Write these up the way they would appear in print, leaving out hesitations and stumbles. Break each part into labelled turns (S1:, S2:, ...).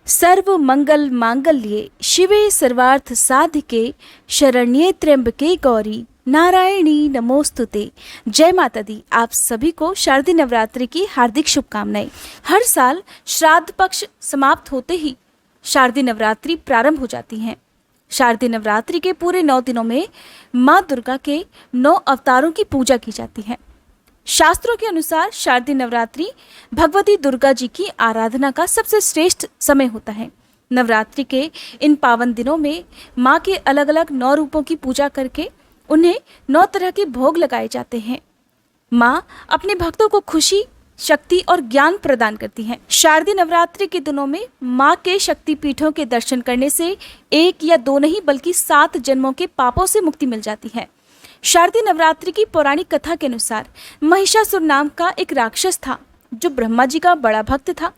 S1: सर्व मंगल मांगल्ये शिवे सर्वार्थ साधिके शरण्ये त्र्यंबके गौरी नारायणी नमोस्तुते। जय माता दी। आप सभी को शारदीय नवरात्रि की हार्दिक शुभकामनाएं। हर साल श्राद्ध पक्ष समाप्त होते ही शारदीय नवरात्रि प्रारंभ हो जाती हैं। शारदीय नवरात्रि के पूरे 9 दिनों में माँ दुर्गा के 9 अवतारों की पूजा की जाती है। शास्त्रों के अनुसार शारदीय नवरात्रि भगवती दुर्गा जी की आराधना का सबसे श्रेष्ठ समय होता है। नवरात्रि के इन पावन दिनों में माँ के अलग अलग 9 रूपों की पूजा करके उन्हें 9 तरह के भोग लगाए जाते हैं। माँ अपने भक्तों को खुशी, शक्ति और ज्ञान प्रदान करती हैं। शारदीय नवरात्रि के दिनों में माँ के शक्तिपीठों के दर्शन करने से 1 या 2 नहीं बल्कि 7 जन्मों के पापों से मुक्ति मिल जाती है। शारदीय नवरात्रि की पौराणिक कथा के अनुसार महिषासुर नाम का एक राक्षस था जो ब्रह्मा जी का बड़ा भक्त था।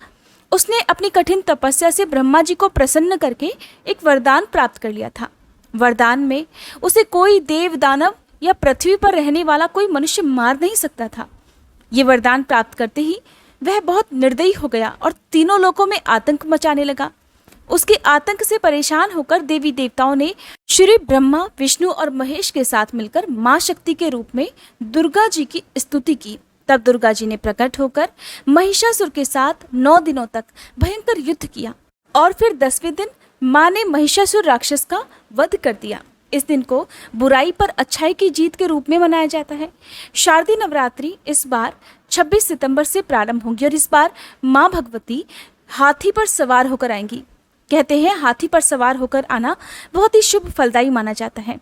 S1: उसने अपनी कठिन तपस्या से ब्रह्मा जी को प्रसन्न करके एक वरदान प्राप्त कर लिया था। वरदान में उसे कोई देव, दानव या पृथ्वी पर रहने वाला कोई मनुष्य मार नहीं सकता था। ये वरदान प्राप्त करते ही वह बहुत निर्दयी हो गया और तीनों लोकों में आतंक मचाने लगा। उसके आतंक से परेशान होकर देवी देवताओं ने श्री ब्रह्मा, विष्णु और महेश के साथ मिलकर मां शक्ति के रूप में दुर्गा जी की स्तुति की। तब दुर्गा जी ने प्रकट होकर महिषासुर के साथ 9 दिनों तक भयंकर युद्ध किया और फिर 10वें दिन मां ने महिषासुर राक्षस का वध कर दिया। इस दिन को बुराई पर अच्छाई की जीत के रूप में मनाया जाता है। शारदीय नवरात्रि इस बार 26 सितंबर से प्रारंभ होंगी और इस बार मां भगवती हाथी पर सवार होकर आएंगी। कहते हैं हाथी पर सवार होकर आना बहुत ही शुभ फलदायी माना जाता है।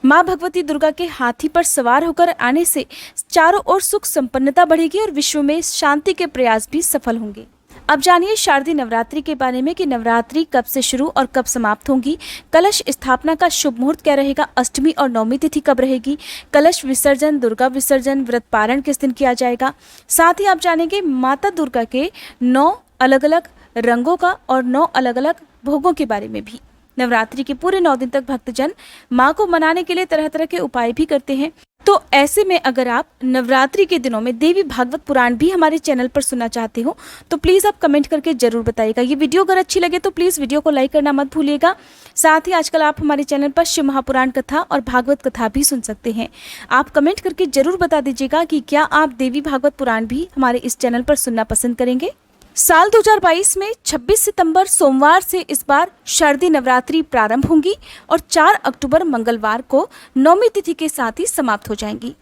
S1: माँ भगवती दुर्गा के हाथी पर सवार होकर आने से चारों ओर सुख संपन्नता बढ़ेगी और विश्व में शांति के प्रयास भी सफल होंगे। अब जानिए शारदीय नवरात्रि के बारे में कि नवरात्रि कब से शुरू और कब समाप्त होंगी। कलश स्थापना का शुभ मुहूर्त क्या रहेगा, अष्टमी और नवमी तिथि कब रहेगी, कलश विसर्जन, दुर्गा विसर्जन, व्रत पारण किस दिन किया जाएगा। साथ ही आप जानेंगे माता दुर्गा के 9 अलग अलग रंगों का और 9 अलग अलग भोगों के बारे में भी। नवरात्रि के पूरे 9 दिन तक भक्तजन माँ को मनाने के लिए तरह तरह के उपाय भी करते हैं। तो ऐसे में अगर आप नवरात्रि के दिनों में देवी भागवत पुराण भी हमारे चैनल पर सुनना चाहते हो तो प्लीज़ आप कमेंट करके जरूर बताइएगा। ये वीडियो अगर अच्छी लगे तो प्लीज़ वीडियो को लाइक करना मत भूलिएगा। साथ ही आजकल आप हमारे चैनल पर शिव महापुराण कथा और भागवत कथा भी सुन सकते हैं। आप कमेंट करके जरूर बता दीजिएगा कि क्या आप देवी भागवत पुराण भी हमारे इस चैनल पर सुनना पसंद करेंगे। साल 2022 में 26 सितंबर सोमवार से इस बार शारदीय नवरात्रि प्रारंभ होंगी और 4 अक्टूबर मंगलवार को नवमी तिथि के साथ ही समाप्त हो जाएंगी।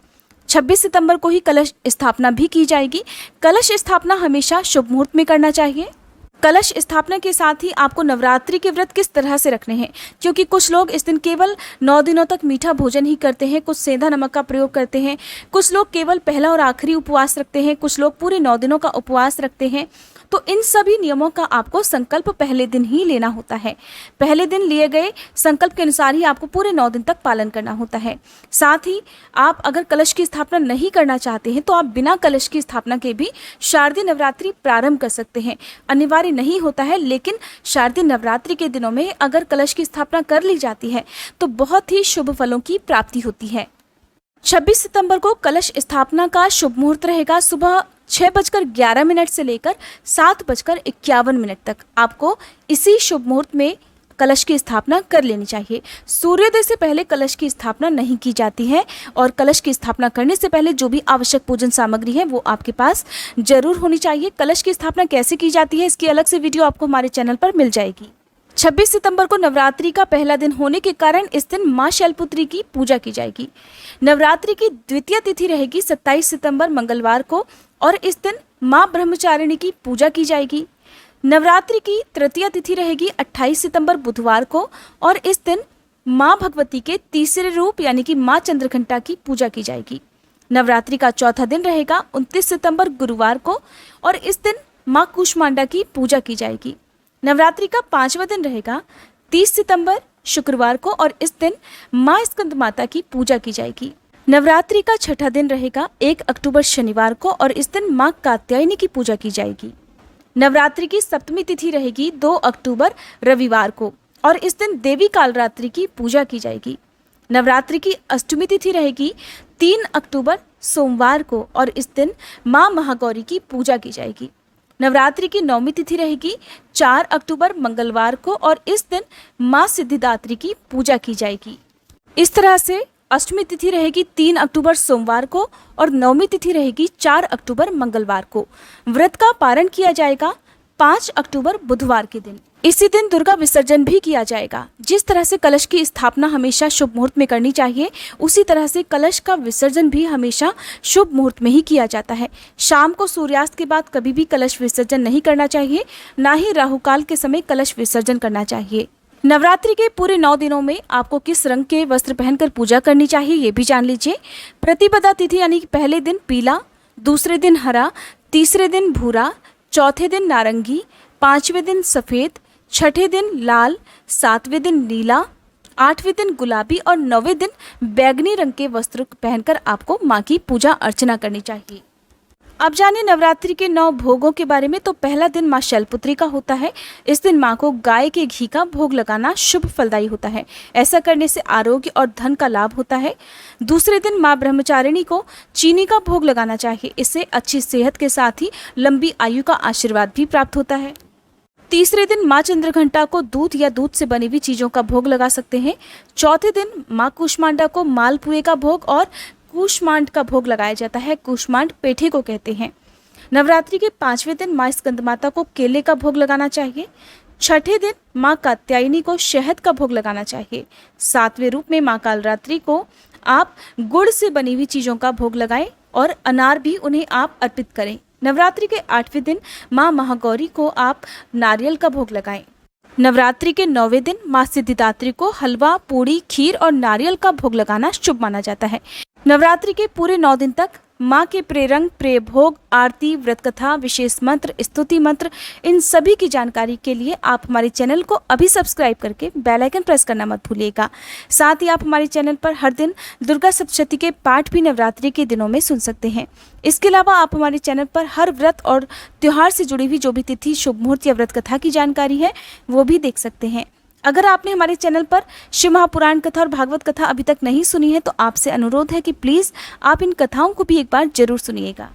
S1: 26 सितंबर को ही कलश स्थापना भी की जाएगी। कलश स्थापना हमेशा शुभ मुहूर्त में करना चाहिए। कलश स्थापना के साथ ही आपको नवरात्रि के व्रत किस तरह से रखने हैं, क्योंकि कुछ लोग इस दिन केवल 9 दिनों तक मीठा भोजन ही करते हैं, कुछ सेंधा नमक का प्रयोग करते हैं, कुछ लोग केवल पहला और आखिरी उपवास रखते हैं, कुछ लोग पूरे 9 दिनों का उपवास रखते हैं। तो इन सभी नियमों का आपको संकल्प पहले दिन ही लेना होता है। पहले दिन लिए गए संकल्प के अनुसार ही आपको पूरे 9 दिन तक पालन करना होता है। साथ ही आप अगर कलश की स्थापना नहीं करना चाहते हैं तो आप बिना कलश की स्थापना के भी शारदीय नवरात्रि प्रारंभ कर सकते हैं। अनिवार्य नहीं होता है, लेकिन शारदीय नवरात्रि के दिनों में अगर कलश की स्थापना कर ली जाती है तो बहुत ही शुभ फलों की प्राप्ति होती है। 26 सितंबर को कलश स्थापना का शुभ मुहूर्त रहेगा सुबह 6:11 से लेकर 7:51 तक। आपको इसी शुभ मुहूर्त में कलश की स्थापना कर लेनी चाहिए। सूर्योदय से पहले कलश की स्थापना नहीं की जाती है और कलश की स्थापना करने से पहले जो भी आवश्यक पूजन सामग्री है वो आपके पास जरूर होनी चाहिए। कलश की स्थापना कैसे की जाती है इसकी अलग से वीडियो आपको हमारे चैनल पर मिल जाएगी। 26 सितंबर को नवरात्रि का पहला दिन होने के कारण इस दिन मां शैलपुत्री की पूजा की जाएगी। नवरात्रि की द्वितीय तिथि रहेगी 27 सितंबर मंगलवार को और इस दिन मां ब्रह्मचारिणी की पूजा की जाएगी। नवरात्रि की तृतीय तिथि रहेगी 28 सितंबर बुधवार को और इस दिन मां भगवती के तीसरे रूप यानी कि मां चंद्रघंटा की पूजा की जाएगी। नवरात्रि का चौथा दिन रहेगा 29 सितंबर गुरुवार को और इस दिन मां कूष्मांडा की पूजा की जाएगी। नवरात्रि का 5वां दिन रहेगा 30 सितंबर शुक्रवार को और इस दिन मां स्कंद माता की पूजा की जाएगी। नवरात्रि का 6ठा दिन रहेगा 1 अक्टूबर शनिवार को और इस दिन मां कात्यायनी की पूजा की जाएगी। नवरात्रि की 7वीं तिथि रहेगी 2 अक्टूबर रविवार को और इस दिन देवी कालरात्रि की पूजा की जाएगी। नवरात्रि की 8वीं तिथि रहेगी 3 अक्टूबर सोमवार को और इस दिन मां महागौरी की पूजा की जाएगी। नवरात्रि की 9वीं तिथि रहेगी 4 अक्टूबर मंगलवार को और इस दिन माँ सिद्धिदात्री की पूजा की जाएगी। इस तरह से अष्टमी तिथि रहेगी 3 अक्टूबर सोमवार को और 9वीं तिथि रहेगी 4 अक्टूबर मंगलवार को। व्रत का पारण किया जाएगा 5 अक्टूबर बुधवार के दिन। इसी दिन दुर्गा विसर्जन भी किया जाएगा। जिस तरह से कलश की स्थापना हमेशा शुभ मुहूर्त में करनी चाहिए, उसी तरह से कलश का विसर्जन भी हमेशा शुभ मुहूर्त में ही किया जाता है। शाम को सूर्यास्त के बाद कभी भी कलश विसर्जन नहीं करना चाहिए, ना ही राहुकाल के समय कलश विसर्जन करना चाहिए। नवरात्रि के पूरे 9 दिनों में आपको किस रंग के वस्त्र पहनकर पूजा करनी चाहिए, ये भी जान लीजिए। प्रतिपदा तिथि यानी कि पहले दिन पीला, दूसरे दिन हरा, तीसरे दिन भूरा, चौथे दिन नारंगी, 5वें दिन सफ़ेद, छठे दिन लाल, 7वें दिन नीला, 8वें दिन गुलाबी और 9वें दिन बैगनी रंग के वस्त्र पहनकर आपको माँ की पूजा अर्चना करनी चाहिए। अब जानिए नवरात्रि के 9 भोगों के बारे में। तो पहला दिन माँ शैलपुत्री का होता है। इस दिन माँ को गाय के घी का भोग लगाना शुभ फलदायी होता है। ऐसा करने से आरोग्य और धन का लाभ होता है। दूसरे दिन माँ ब्रह्मचारिणी को चीनी का भोग लगाना चाहिए। इससे अच्छी सेहत के साथ ही लंबी आयु का आशीर्वाद भी प्राप्त होता है। तीसरे दिन माँ चंद्रघंटा को दूध या दूध से बनी हुई चीज़ों का भोग लगा सकते हैं। चौथे दिन माँ कूष्मांडा को मालपुए का भोग और कूष्मांड का भोग लगाया जाता है। कूष्मांड पेठे को कहते हैं। नवरात्रि के 5वें दिन माँ स्कंदमाता को केले का भोग लगाना चाहिए। छठे दिन माँ कात्यायनी को शहद का भोग लगाना चाहिए। 7वें रूप में माँ कालरात्रि को आप गुड़ से बनी हुई चीज़ों का भोग लगाएं और अनार भी उन्हें आप अर्पित करें। नवरात्रि के 8वें दिन माँ महागौरी को आप नारियल का भोग लगाएं। नवरात्रि के 9वें दिन माँ सिद्धिदात्री को हलवा, पूड़ी, खीर और नारियल का भोग लगाना शुभ माना जाता है। नवरात्रि के पूरे 9 दिन तक माँ के प्रेरंग, प्रिय भोग, आरती, व्रत कथा, विशेष मंत्र, स्तुति मंत्र, इन सभी की जानकारी के लिए आप हमारे चैनल को अभी सब्सक्राइब करके बेल आइकन प्रेस करना मत भूलिएगा। साथ ही आप हमारे चैनल पर हर दिन दुर्गा सप्तशती के पाठ भी नवरात्रि के दिनों में सुन सकते हैं। इसके अलावा आप हमारे चैनल पर हर व्रत और त्यौहार से जुड़ी हुई जो भी तिथि, शुभ मुहूर्त या व्रत कथा की जानकारी है वो भी देख सकते हैं। अगर आपने हमारे चैनल पर शिव महापुराण कथा और भागवत कथा अभी तक नहीं सुनी है तो आपसे अनुरोध है कि प्लीज़ आप इन कथाओं को भी एक बार जरूर सुनिएगा।